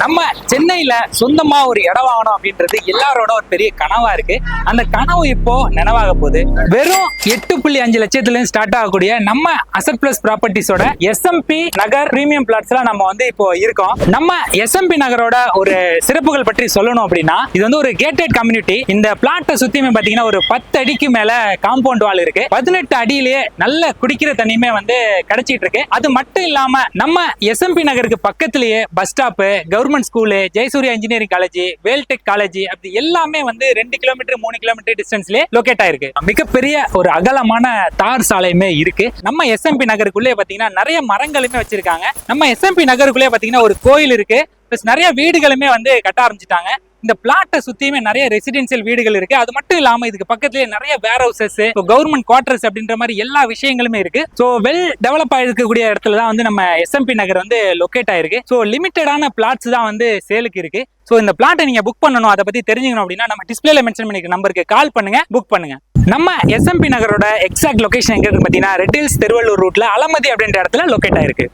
நம்ம சென்னையில சொந்தமா ஒரு இடம் வாங்கணும் அப்படின்றது எல்லாரோட ஒரு பெரிய கனவா இருக்கு. அந்த கனவு இப்போ நினைவாக போகுது. வெறும் 8.5 லட்சத்துல இருந்து ஸ்டார்ட் ஆகக்கூடிய நம்ம அசட் பிளஸ் ப்ராப்பர்ட்டிஸோட எஸ்எம்பி நகர் பிரீமியம் பிளாட்ஸ்ல நம்ம இப்போ இருக்கோம். நம்ம எஸ்எம்பி நகரோட ஒரு சிறப்புகள் பற்றி சொல்லணும் அப்படின்னா, இது ஒரு கேட்டட் கம்யூனிட்டி. இந்த பிளாட்டை சுத்தியுமே பாத்தீங்கன்னா ஒரு 10 அடிக்கு மேல காம்பவுண்ட் வால் இருக்கு. 18 அடியிலேயே நல்ல குடிக்கிற தண்ணியுமே கிடைச்சிட்டு இருக்கு. அது மட்டும் இல்லாம நம்ம எஸ்எம்பி நகருக்கு பக்கத்திலேயே bus stop, government school, Jayasurya engineering college, Veltech college அப்படி எல்லாமே 2 கிலோமீட்டர் 3 கிலோமீட்டர் டிஸ்டன்ஸ்லயே லொகேட் ஆயிருக்கு. மிகப்பெரிய ஒரு அகலமான தார் சாலையுமே இருக்கு. நம்ம எஸ்எம்பி நகருக்குள்ளே பாத்தீங்கன்னா நிறைய மரங்களுமே வச்சிருக்காங்க. நம்ம எஸ்எம்பி நகருக்குள்ளே பாத்தீங்கன்னா ஒரு கோயில் இருக்கு. பிளஸ் நிறைய வீடுகளுமே கட்ட ஆரம்பிச்சிட்டாங்க. இந்த பிளாட்டை சுத்தியுமே நிறைய ரெசிடென்சியல் வீடுகள் இருக்கு. அது மட்டும் இல்லாம இதுக்கு பக்கத்துலயே நிறைய வேர் ஹவுசஸ், கவர்மெண்ட் குவார்டர்ஸ் அப்படின்ற மாதிரி எல்லா விஷயங்களுமே இருக்கு. சோ வெல் டெவலப் ஆயிருக்கக்கூடிய இடத்துல தான் நம்ம எஸ்எம்பி நகர் லொகேட் ஆயிருக்கு. சோ லிமிட்டடான பிளாட்ஸ் தான் சேலுக்கு இருக்கு. சோ இந்த பிளாட்டை நீங்க புக் பண்ணணும், அதை பத்தி தெரிஞ்சுக்கணும் அப்படின்னா நம்ம டிஸ்பிளேல மென்ஷன் பண்ணிருக்க நம்பருக்கு கால் பண்ணுங்க, புக் பண்ணுங்க. நம்ம எஸ்எம்பி நகரோட எக்ஸாக்ட் லொகேஷன் எங்க இருக்கு பாத்தீங்கன்னா, ரெட் ஹில்ஸ் திருவள்ளூர் ரூட்ல அலமதி அப்படின்ற இடத்துல லொகேட் ஆயிருக்கு.